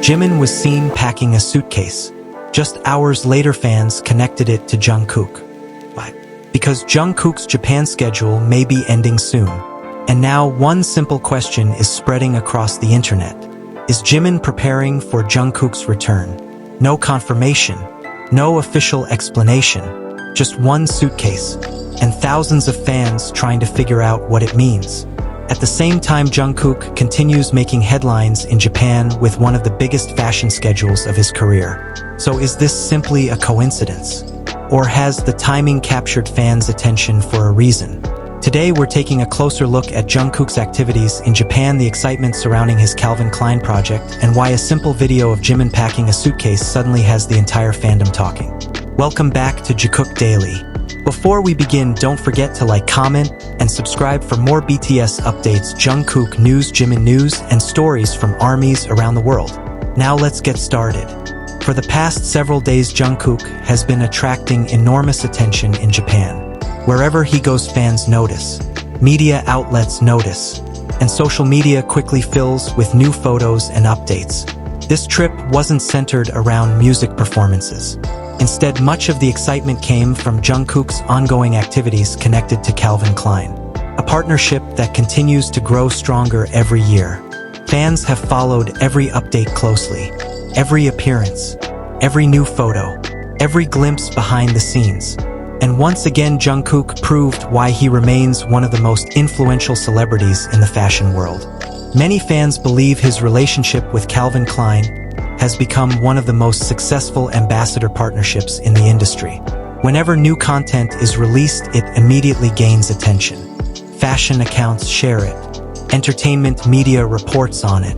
Jimin was seen packing a suitcase. Just hours later, fans connected it to Jungkook. Why? Because Jungkook's Japan schedule may be ending soon. And now one simple question is spreading across the internet. Is Jimin preparing for Jungkook's return? No confirmation, no official explanation, just one suitcase, and thousands of fans trying to figure out what it means. At the same time, Jungkook continues making headlines in Japan with one of the biggest fashion schedules of his career. So is this simply a coincidence? Or has the timing captured fans' attention for a reason? Today we're taking a closer look at Jungkook's activities in Japan, the excitement surrounding his Calvin Klein project, and why a simple video of Jimin packing a suitcase suddenly has the entire fandom talking. Welcome back to Jikook Daily. Before we begin, don't forget to like, comment, and subscribe for more BTS updates, Jungkook news, Jimin news, and stories from armies around the world. Now let's get started. For the past several days, Jungkook has been attracting enormous attention in Japan. Wherever he goes, fans notice, media outlets notice, and social media quickly fills with new photos and updates. This trip wasn't centered around music performances. Instead, much of the excitement came from Jungkook's ongoing activities connected to Calvin Klein, a partnership that continues to grow stronger every year. Fans have followed every update closely, every appearance, every new photo, every glimpse behind the scenes. And once again, Jungkook proved why he remains one of the most influential celebrities in the fashion world. Many fans believe his relationship with Calvin Klein has become one of the most successful ambassador partnerships in the industry. Whenever new content is released, it immediately gains attention. Fashion accounts share it, entertainment media reports on it,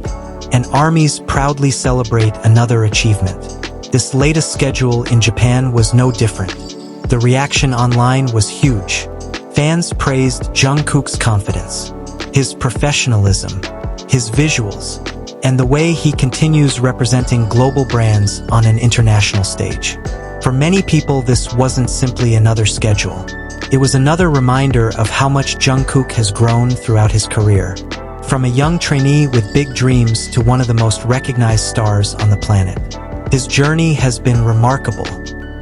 and armies proudly celebrate another achievement. This latest schedule in Japan was no different. The reaction online was huge. Fans praised Jungkook's confidence, his professionalism, his visuals, and the way he continues representing global brands on an international stage. For many people, this wasn't simply another schedule. It was another reminder of how much Jungkook has grown throughout his career. From a young trainee with big dreams to one of the most recognized stars on the planet. His journey has been remarkable.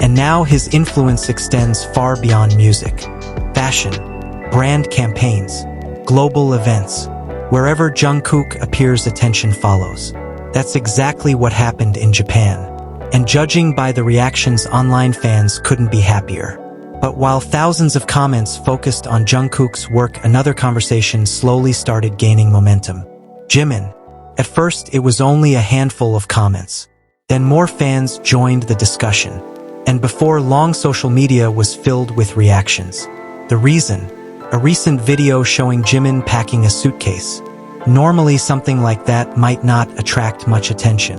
And now his influence extends far beyond music, fashion, brand campaigns, global events. Wherever Jungkook appears, attention follows. That's exactly what happened in Japan. And judging by the reactions online, fans couldn't be happier. But while thousands of comments focused on Jungkook's work, another conversation slowly started gaining momentum. Jimin. At first, it was only a handful of comments. Then more fans joined the discussion. And before long, social media was filled with reactions. The reason? A recent video showing Jimin packing a suitcase. Normally, something like that might not attract much attention.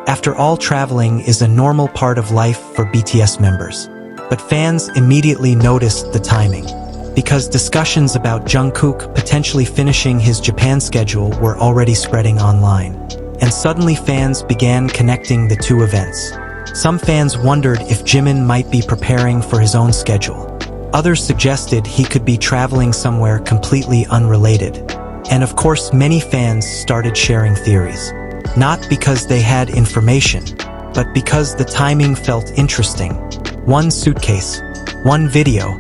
After all, traveling is a normal part of life for BTS members. But fans immediately noticed the timing. Because discussions about Jungkook potentially finishing his Japan schedule were already spreading online. And suddenly fans began connecting the two events. Some fans wondered if Jimin might be preparing for his own schedule. Others suggested he could be traveling somewhere completely unrelated. And of course, many fans started sharing theories. Not because they had information, but because the timing felt interesting. One suitcase, one video,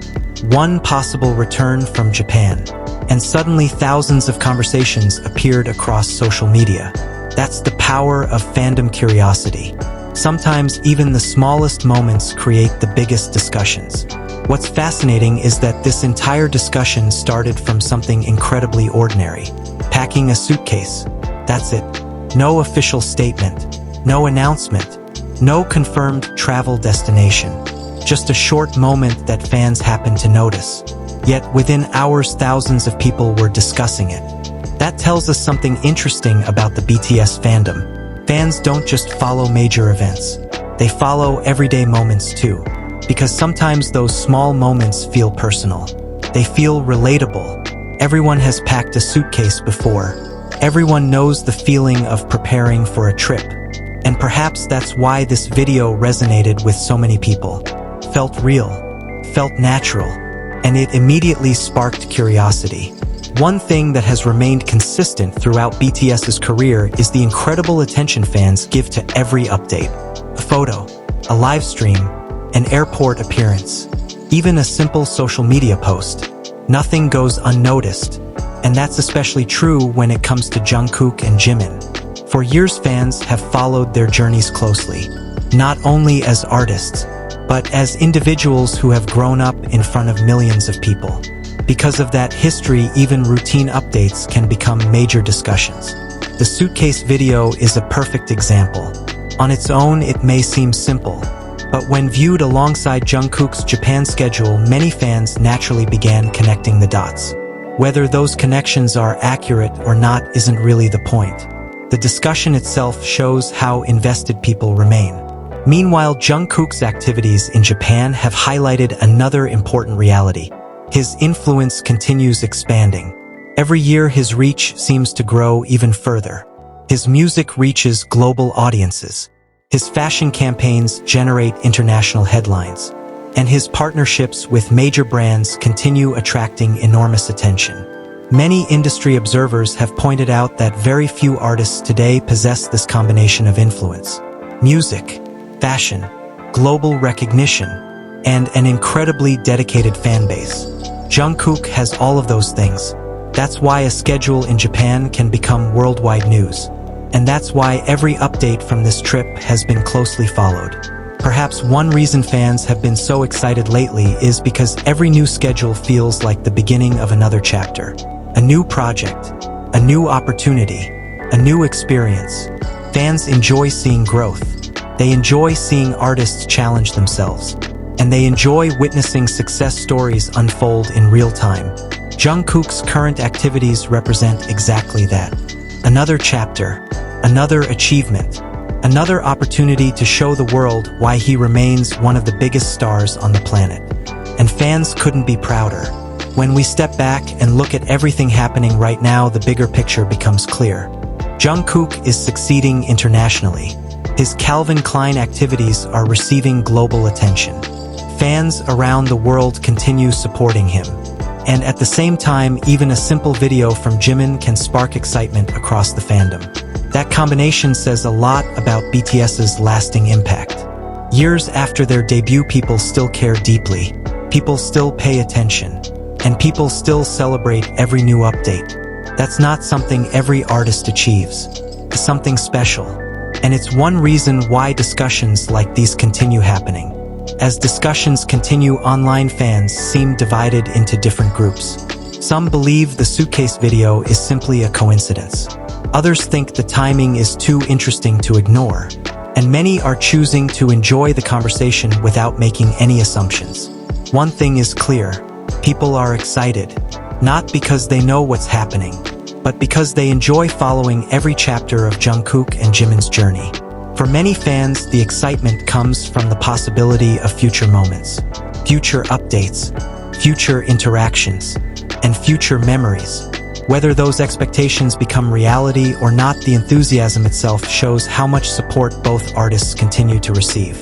one possible return from Japan. And suddenly thousands of conversations appeared across social media. That's the power of fandom curiosity. Sometimes even the smallest moments create the biggest discussions. What's fascinating is that this entire discussion started from something incredibly ordinary. Packing a suitcase. That's it. No official statement. No announcement. No confirmed travel destination. Just a short moment that fans happened to notice. Yet within hours, thousands of people were discussing it. That tells us something interesting about the BTS fandom. Fans don't just follow major events. They follow everyday moments too. Because sometimes those small moments feel personal. They feel relatable. Everyone has packed a suitcase before. Everyone knows the feeling of preparing for a trip. And perhaps that's why this video resonated with so many people. Felt real. Felt natural. And it immediately sparked curiosity. one thing that has remained consistent throughout BTS's career is the incredible attention fans give to every update. A photo, a live stream, an airport appearance, even a simple social media post. Nothing goes unnoticed. And that's especially true when it comes to Jungkook and Jimin. For years, fans have followed their journeys closely, not only as artists, but as individuals who have grown up in front of millions of people. Because of that history, even routine updates can become major discussions. The Suitcase video is a perfect example. On its own, it may seem simple, but when viewed alongside Jungkook's Japan schedule, many fans naturally began connecting the dots. Whether those connections are accurate or not isn't really the point. The discussion itself shows how invested people remain. Meanwhile, Jungkook's activities in Japan have highlighted another important reality. His influence continues expanding. Every year, his reach seems to grow even further. His music reaches global audiences. His fashion campaigns generate international headlines. And his partnerships with major brands continue attracting enormous attention. Many industry observers have pointed out that very few artists today possess this combination of influence. Music, fashion, global recognition, and an incredibly dedicated fan base. Jungkook has all of those things. That's why a schedule in Japan can become worldwide news. And that's why every update from this trip has been closely followed. Perhaps one reason fans have been so excited lately is because every new schedule feels like the beginning of another chapter. A new project, a new opportunity, a new experience. Fans enjoy seeing growth. They enjoy seeing artists challenge themselves. And they enjoy witnessing success stories unfold in real time. Jungkook's current activities represent exactly that. Another chapter, another achievement, another opportunity to show the world why he remains one of the biggest stars on the planet. And fans couldn't be prouder. When we step back and look at everything happening right now, the bigger picture becomes clear. Jungkook is succeeding internationally. His Calvin Klein activities are receiving global attention. Fans around the world continue supporting him. And at the same time, even a simple video from Jimin can spark excitement across the fandom. That combination says a lot about BTS's lasting impact. Years after their debut, people still care deeply, people still pay attention, and people still celebrate every new update. That's not something every artist achieves. It's something special. And it's one reason why discussions like these continue happening. As discussions continue online, fans seem divided into different groups. Some believe the Suitcase video is simply a coincidence. Others think the timing is too interesting to ignore. And many are choosing to enjoy the conversation without making any assumptions. One thing is clear. People are excited, not because they know what's happening, but because they enjoy following every chapter of Jungkook and Jimin's journey. For many fans, the excitement comes from the possibility of future moments, future updates, future interactions, and future memories. Whether those expectations become reality or not, the enthusiasm itself shows how much support both artists continue to receive.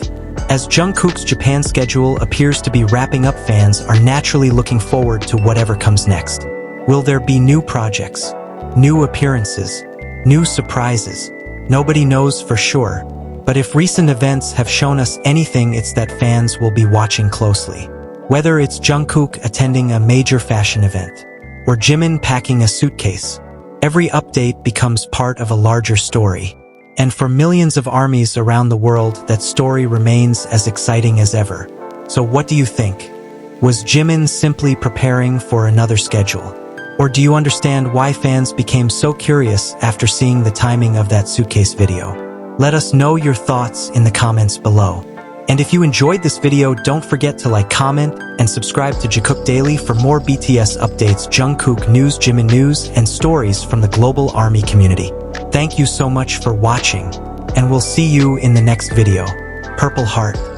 As Jungkook's Japan schedule appears to be wrapping up, fans are naturally looking forward to whatever comes next. Will there be new projects, new appearances, new surprises? Nobody knows for sure, but if recent events have shown us anything, it's that fans will be watching closely. Whether it's Jungkook attending a major fashion event, or Jimin packing a suitcase, every update becomes part of a larger story. And for millions of armies around the world, that story remains as exciting as ever. So what do you think? Was Jimin simply preparing for another schedule? Or do you understand why fans became so curious after seeing the timing of that Suitcase video? Let us know your thoughts in the comments below. And if you enjoyed this video, don't forget to like, comment, and subscribe to Jikook Daily for more BTS updates, Jungkook news, Jimin news, and stories from the global ARMY community. Thank you so much for watching, and we'll see you in the next video. Purple Heart.